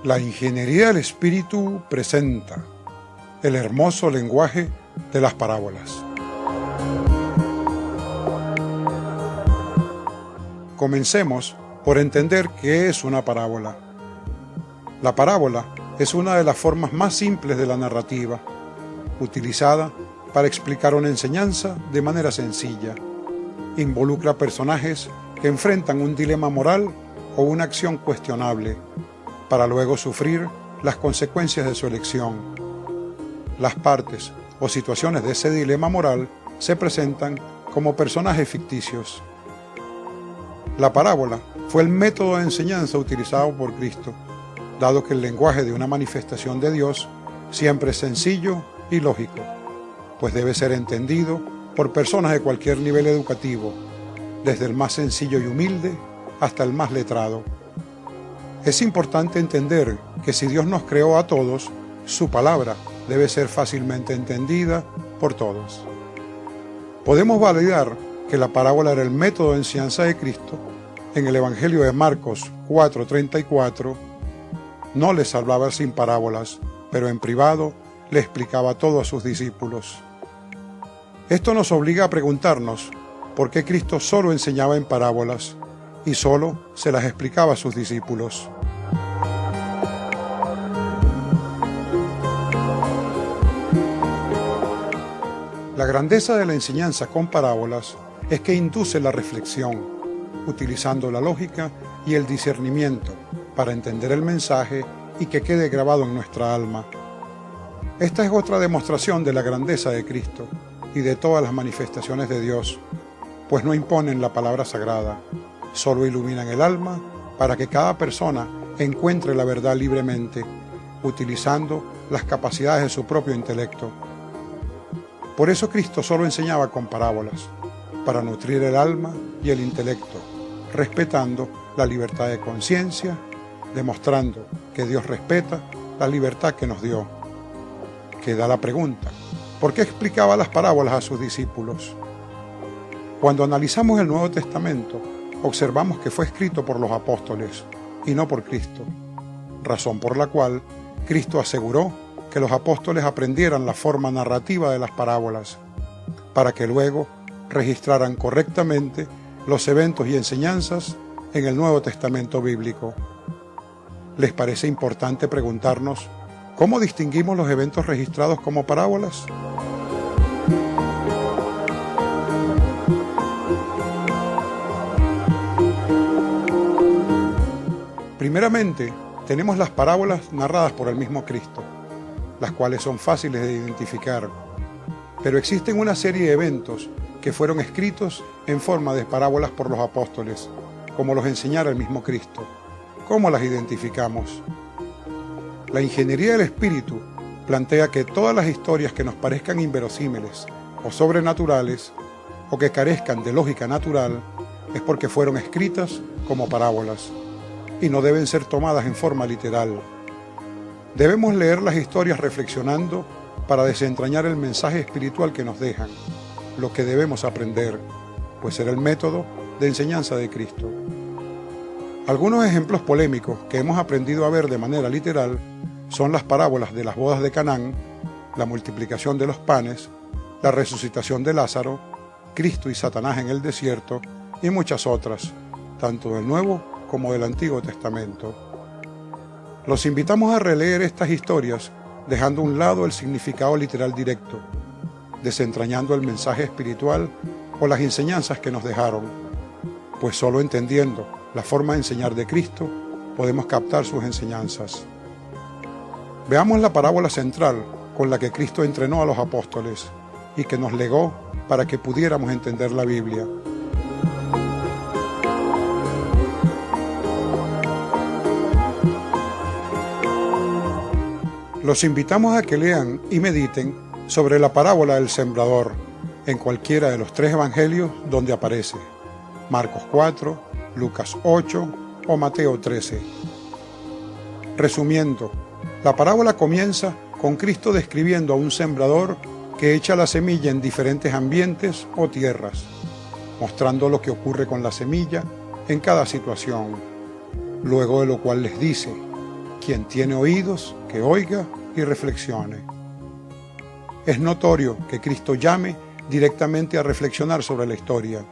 La ingeniería del espíritu presenta el hermoso lenguaje de las parábolas. Comencemos por entender qué es una parábola. La parábola es una de las formas más simples de la narrativa, utilizada para explicar una enseñanza de manera sencilla. Involucra personajes que enfrentan un dilema moral o una acción cuestionable, para luego sufrir las consecuencias de su elección. Las partes o situaciones de ese dilema moral se presentan como personajes ficticios. La parábola fue el método de enseñanza utilizado por Cristo, dado que el lenguaje de una manifestación de Dios siempre es sencillo y lógico, pues debe ser entendido por personas de cualquier nivel educativo, desde el más sencillo y humilde hasta el más letrado. Es importante entender que si Dios nos creó a todos, su palabra debe ser fácilmente entendida por todos. Podemos validar que la parábola era el método de enseñanza de Cristo. En el Evangelio de Marcos 4:34, no les hablaba sin parábolas, pero en privado le explicaba todo a sus discípulos. Esto nos obliga a preguntarnos por qué Cristo solo enseñaba en parábolas y solo se las explicaba a sus discípulos. La grandeza de la enseñanza con parábolas es que induce la reflexión, utilizando la lógica y el discernimiento para entender el mensaje y que quede grabado en nuestra alma. Esta es otra demostración de la grandeza de Cristo y de todas las manifestaciones de Dios, pues no imponen la palabra sagrada, solo iluminan el alma para que cada persona encuentre la verdad libremente, utilizando las capacidades de su propio intelecto. Por eso Cristo solo enseñaba con parábolas, para nutrir el alma y el intelecto, respetando la libertad de conciencia, demostrando que Dios respeta la libertad que nos dio. Queda la pregunta, ¿por qué explicaba las parábolas a sus discípulos? Cuando analizamos el Nuevo Testamento, observamos que fue escrito por los apóstoles y no por Cristo, razón por la cual Cristo aseguró que los apóstoles aprendieran la forma narrativa de las parábolas, para que luego registraran correctamente los eventos y enseñanzas en el Nuevo Testamento bíblico. ¿Les parece importante preguntarnos cómo distinguimos los eventos registrados como parábolas? Primeramente, tenemos las parábolas narradas por el mismo Cristo, las cuales son fáciles de identificar, pero existen una serie de eventos que fueron escritos en forma de parábolas por los apóstoles, como los enseñara el mismo Cristo. ¿Cómo las identificamos? La ingeniería del espíritu plantea que todas las historias que nos parezcan inverosímiles o sobrenaturales, o que carezcan de lógica natural, es porque fueron escritas como parábolas y no deben ser tomadas en forma literal. Debemos leer las historias reflexionando para desentrañar el mensaje espiritual que nos dejan, lo que debemos aprender, pues era el método de enseñanza de Cristo. Algunos ejemplos polémicos que hemos aprendido a ver de manera literal son las parábolas de las bodas de Canaán, la multiplicación de los panes, la resucitación de Lázaro, Cristo y Satanás en el desierto y muchas otras, tanto del Nuevo como del Antiguo Testamento. Los invitamos a releer estas historias dejando a un lado el significado literal directo, desentrañando el mensaje espiritual o las enseñanzas que nos dejaron, pues solo entendiendo la forma de enseñar de Cristo podemos captar sus enseñanzas. Veamos la parábola central con la que Cristo entrenó a los apóstoles y que nos legó para que pudiéramos entender la Biblia. Los invitamos a que lean y mediten sobre la parábola del sembrador en cualquiera de los 3 evangelios donde aparece, Marcos 4, Lucas 8 o Mateo 13. Resumiendo, la parábola comienza con Cristo describiendo a un sembrador que echa la semilla en diferentes ambientes o tierras, mostrando lo que ocurre con la semilla en cada situación, luego de lo cual les dice: Quien tiene oídos, que oiga y reflexione. Es notorio que Cristo llame directamente a reflexionar sobre la historia.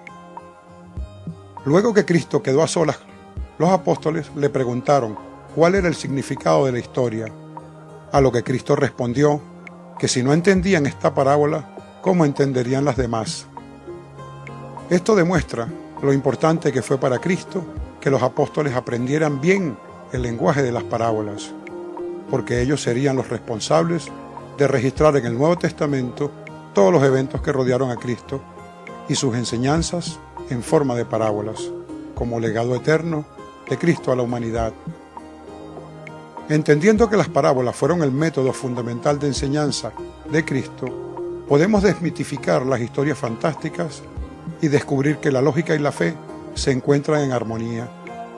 Luego que Cristo quedó a solas, los apóstoles le preguntaron cuál era el significado de la historia, a lo que Cristo respondió que si no entendían esta parábola, ¿cómo entenderían las demás? Esto demuestra lo importante que fue para Cristo que los apóstoles aprendieran bien el lenguaje de las parábolas, porque ellos serían los responsables de registrar en el Nuevo Testamento todos los eventos que rodearon a Cristo y sus enseñanzas en forma de parábolas, como legado eterno de Cristo a la humanidad. Entendiendo que las parábolas fueron el método fundamental de enseñanza de Cristo, podemos desmitificar las historias fantásticas y descubrir que la lógica y la fe se encuentran en armonía,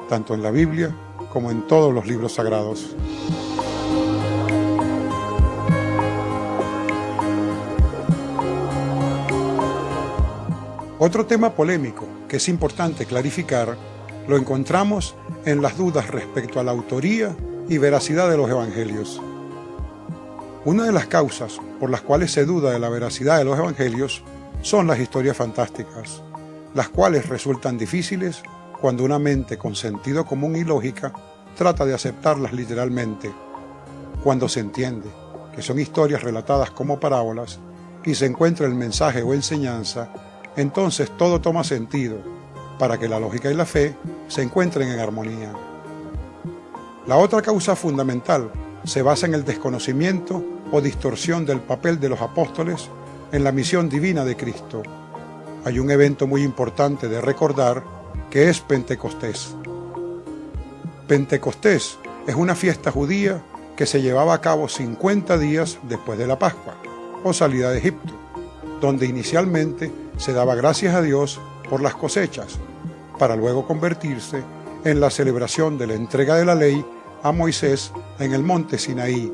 tanto en la Biblia como en todos los libros sagrados. Otro tema polémico que es importante clarificar lo encontramos en las dudas respecto a la autoría y veracidad de los evangelios. Una de las causas por las cuales se duda de la veracidad de los evangelios son las historias fantásticas, las cuales resultan difíciles cuando una mente con sentido común y lógica trata de aceptarlas literalmente. Cuando se entiende que son historias relatadas como parábolas y se encuentra el mensaje o enseñanza, entonces todo toma sentido para que la lógica y la fe se encuentren en armonía. La otra causa fundamental se basa en el desconocimiento o distorsión del papel de los apóstoles en la misión divina de Cristo. Hay un evento muy importante de recordar que es Pentecostés. Pentecostés es una fiesta judía que se llevaba a cabo 50 días después de la Pascua o salida de Egipto, donde inicialmente se daba gracias a Dios por las cosechas, para luego convertirse en la celebración de la entrega de la ley a Moisés en el monte Sinaí.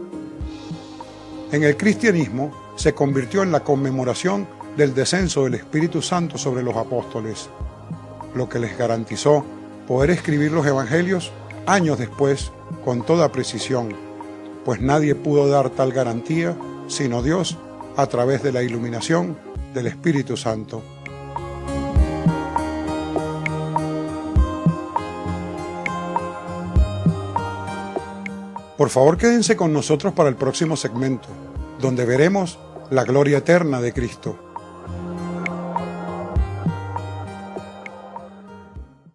En el cristianismo se convirtió en la conmemoración del descenso del Espíritu Santo sobre los apóstoles, lo que les garantizó poder escribir los evangelios años después con toda precisión, pues nadie pudo dar tal garantía sino Dios a través de la iluminación del Espíritu Santo. Por favor, quédense con nosotros para el próximo segmento, donde veremos la gloria eterna de Cristo.